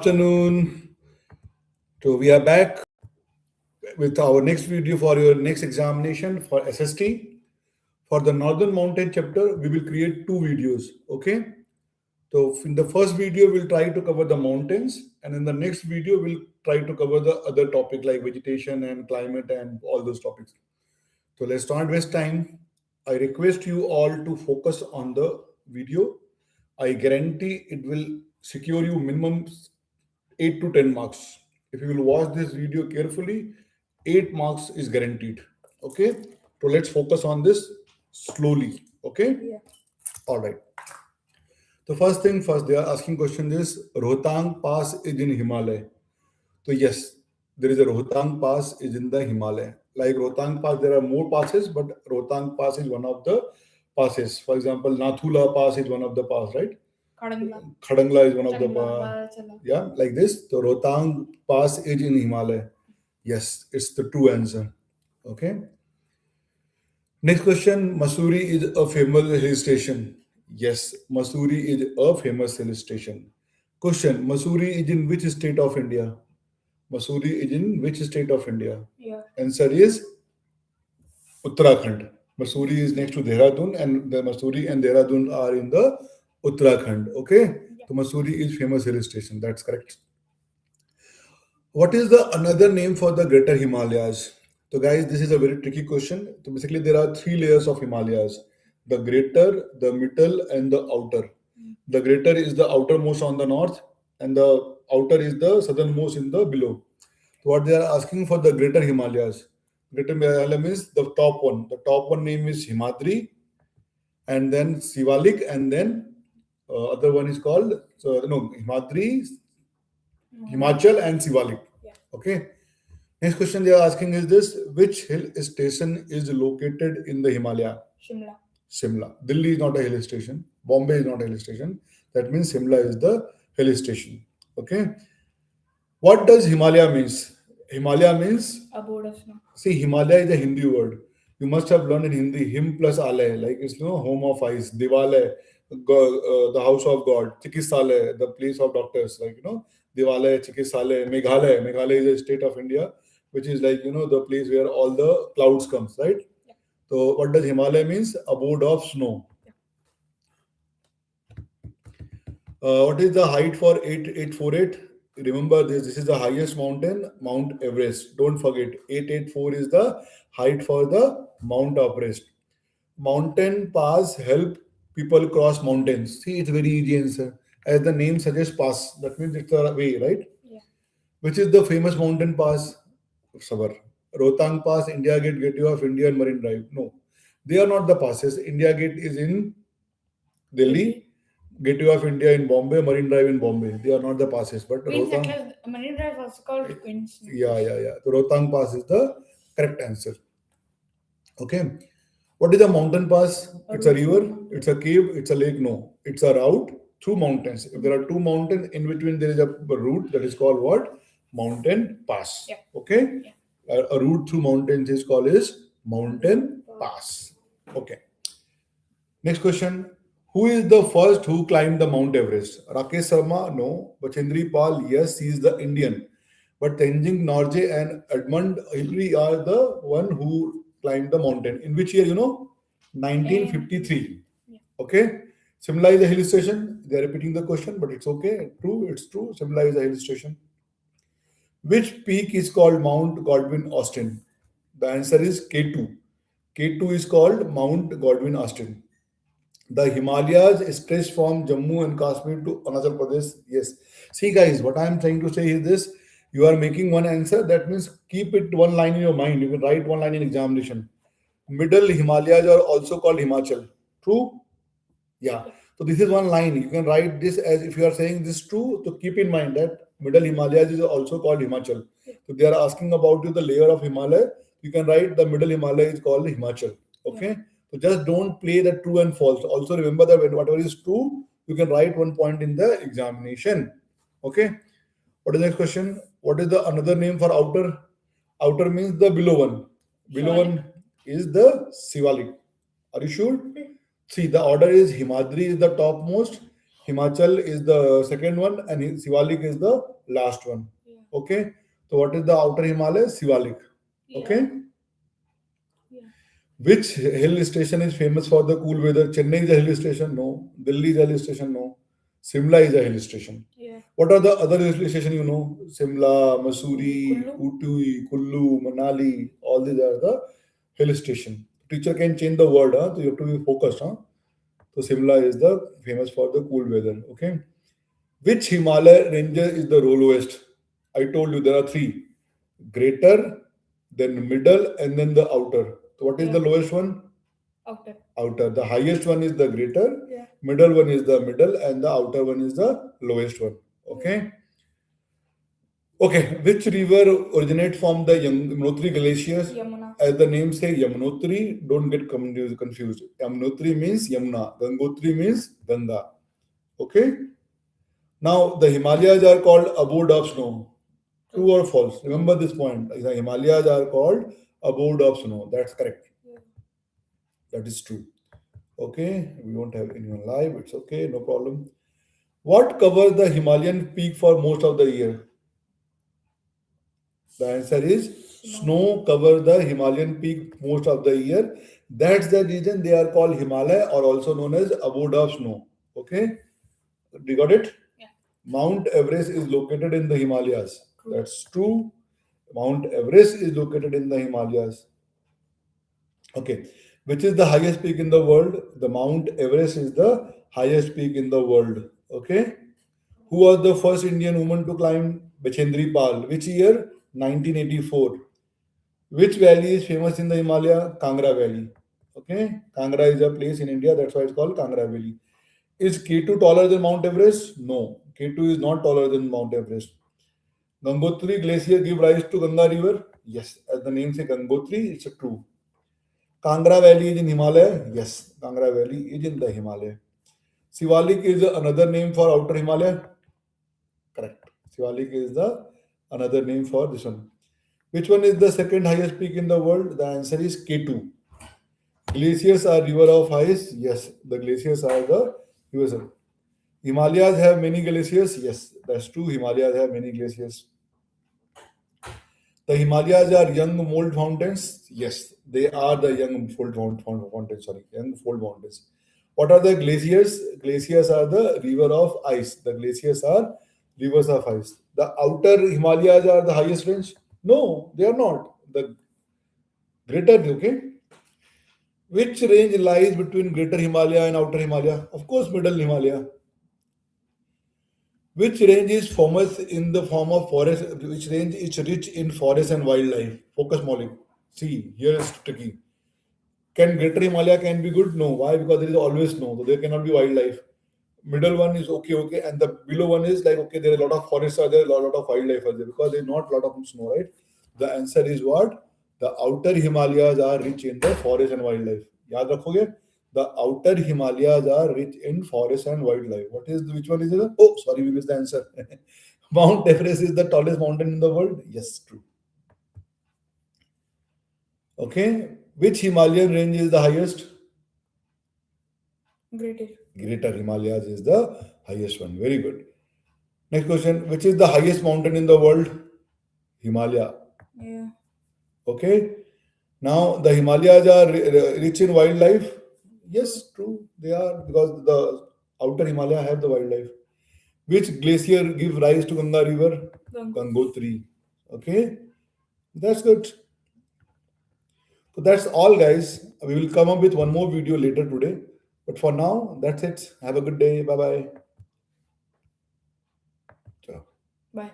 Afternoon. So we are back with our next video for your next examination for SST. For the Northern Mountain chapter, we will create two videos. Okay. So in the first video, we'll try to cover the mountains, and in the next video, we'll try to cover the other topic like vegetation and climate and all those topics. So let's not waste time. I request you all to focus on the video. I guarantee it will secure you minimum 8 to 10 marks. If you will watch this video carefully, 8 marks is guaranteed. Okay. So let's focus on this slowly. Okay. Yeah. All right. The first thing first, they are asking question is Rohtang Pass is in Himalaya. So yes, there is a Rohtang Pass is in the Himalaya. Like Rohtang Pass, there are more passes, but Rohtang Pass is one of the passes. For example, Nathula Pass is one of the pass, right? Kadangla. Khadangla is one of the Kadangla, pass. Barachala. Yeah, like this. So Rohtang Pass is in Himalaya. Yes, it's the true answer. Okay. Next question. Mussoorie is a famous hill station. Yes, Mussoorie is a famous hill station. Question. Mussoorie is in which state of India? Mussoorie is in which state of India? Yeah. Answer is Uttarakhand. Mussoorie is next to Dehradun, and the Mussoorie and Dehradun are in the Uttarakhand. Okay. Yeah. So Mussoorie is famous hill station. That's correct. What is the another name for the Greater Himalayas? So guys, this is a very tricky question. So basically, there are three layers of Himalayas: the greater, the middle, and the outer. The greater is the outermost on the north, and the outer is the southernmost in the below. So what they are asking for the Greater Himalayas. Greater Himalaya means the top one. The top one name is Himadri, and then Sivalik, and then other one is called Himadri, Himachal, and Sivalik. Yeah. Okay. Next question they are asking is this: which hill station is located in the Himalaya? Shimla. Simla. Delhi is not a hill station. Bombay is not a hill station. That means Simla is the hill station. Okay. What does Himalaya means? Himalaya means, Abode of snow. see, Himalaya is a Hindi word. You must have learned in Hindi, Him plus Ale, like it's home of ice, Diwale, the house of God, Chikisale, the place of doctors, like Diwale, Chikisale, Meghalaya. Meghalaya is a state of India, which is like the place where all the clouds comes, right? Yeah. So what does Himalaya means? Abode of snow. What is the height for 8848? Remember this. This is the highest mountain, Mount Everest. Don't forget, 884 is the height for the Mount Everest. Mountain pass help people cross mountains. See, it's very easy answer. As the name suggests, pass. That means it's a way, right? Yeah. Which is the famous mountain pass? Sabar. Rohtang Pass, India Gate, Gateway of India, and Marine Drive. No, they are not the passes. India Gate is in Delhi. Gateway of India in Bombay, Marine Drive in Bombay. They are not the passes, but Queen's Rohtang. Necklace. Marine Drive also called Queen's Necklace. Yeah. The Rohtang Pass is the correct answer. Okay. What is a mountain pass? It's a river, it's a cave, it's a lake. No, it's a route through mountains. If there are two mountains, in between there is a route that is called what? Mountain pass. Yeah. Okay. Yeah. A route through mountains is called as mountain pass. Okay. Next question. Who is the first who climbed the Mount Everest? Rakesh Sharma? No. Bachendri Pal? Yes, he is the Indian. But Tenzing Norgay and Edmund Hillary are the one who climbed the mountain. In which year, 1953. Yeah. Okay. Simla is a hill station. They are repeating the question, but it's okay. True, it's true. Simla is a hill station. Which peak is called Mount Godwin Austen? The answer is K2. K2 is called Mount Godwin Austen. The Himalayas stretch from Jammu and Kashmir to Arunachal Pradesh. Yes. See, guys, what I am trying to say is this. You are making one answer. That means keep it one line in your mind. You can write one line in examination. Middle Himalayas are also called Himachal. True? Yeah. So this is one line. You can write this as if you are saying this true. So keep in mind that Middle Himalayas is also called Himachal. So they are asking about you the layer of Himalaya. You can write the Middle Himalaya is called Himachal. Okay. Yeah. So just don't play the true and false. Also remember that whatever is true, you can write 1 point in the examination. Okay. What is the next question? What is the another name for outer? Outer means the below one. Below one is the Sivalik. Are you sure? See, the order is Himadri is the topmost, Himachal is the second one, and Sivalik is the last one. Yeah. Okay. So what is the outer Himalayas? Sivalik. Okay. Yeah. Yeah. Which hill station is famous for the cool weather? Chennai is a hill station? No. Delhi is a hill station? No. Simla is a hill station. Yeah. What are the other hill stations you know? Simla, Masuri, Kullu. Utui, Kullu, Manali. All these are the hill station. Teacher can change the word, huh? So you have to be focused, huh? So Simla is the famous for the cool weather. Okay. Which Himalaya range is the lowest? I told you there are three: greater, then middle, and then the outer. So what is the Yeah. lowest one? Outer. Outer. The highest one is the greater, Yeah. middle one is the middle, and the outer one is the lowest one. Okay. Okay. Which river originates from the Yamunotri glaciers? Yamuna. As the name say, Yamunotri. Don't get confused. Yamunotri means Yamuna. Gangotri means Ganga. Okay. Now the Himalayas are called abode of snow. True or false? Remember this point. The Himalayas are called abode of snow. That's correct. Yeah. That is true. Okay. We don't have anyone live. It's okay. No problem. What covers the Himalayan peak for most of the year? The answer is snow covers the Himalayan peak most of the year. That's the reason they are called Himalaya or also known as abode of snow. Okay. You got it? Yeah. Mount Everest is located in the Himalayas. True. That's true. Mount Everest is located in the Himalayas. Okay. Which is the highest peak in the world? The Mount Everest is the highest peak in the world. Okay. Who was the first Indian woman to climb Bachendri Pal? Which year? 1984. Which valley is famous in the Himalaya? Kangra Valley. Okay. Kangra is a place in India. That's why it's called Kangra Valley. Is K2 taller than Mount Everest? No. K2 is not taller than Mount Everest. Gangotri Glacier give rise to Ganga River? Yes. As the name says Gangotri, it's true. Kangra Valley is in Himalaya? Yes. Kangra Valley is in the Himalaya. Sivalik is another name for outer Himalaya? Correct. Sivalik is the another name for this one. Which one is the second highest peak in the world? The answer is K2. Glaciers are river of ice? Yes. The glaciers are the rivers. Himalayas have many glaciers? Yes, that's true. Himalayas have many glaciers. The Himalayas are young mold mountains? Yes, they are the young fold mountains. Sorry, young fold mountains. What are the glaciers? Glaciers are the river of ice. The glaciers are rivers of ice. The outer Himalayas are the highest range? No, they are not. The greater, okay? Which range lies between greater Himalaya and outer Himalaya? Of course, middle Himalaya. Which range is famous in the form of forest? Which range is rich in forest and wildlife? Focus, Maulik. See, here is tricky. Can Greater Himalaya can be good? No. Why? Because there is always snow, so there cannot be wildlife. Middle one is okay, and the below one is like okay, there are a lot of forests are there, a lot of wildlife are there because there is not a lot of snow, right? The answer is what? The outer Himalayas are rich in the forest and wildlife. याद रखोगे? The outer Himalayas are rich in forest and wildlife. What is which one is it? Oh, sorry, we missed the answer. Mount Everest is the tallest mountain in the world. Yes, true. Okay, which Himalayan range is the highest? Greater. Greater Himalayas is the highest one. Very good. Next question. Which is the highest mountain in the world? Himalaya. Yeah. Okay. Now the Himalayas are rich in wildlife. Yes, true. They are because the outer Himalaya have the wildlife. Which glacier give rise to Ganga River? Gangotri. Okay. That's good. So that's all, guys. We will come up with one more video later today. But for now, that's it. Have a good day. Bye bye. Bye.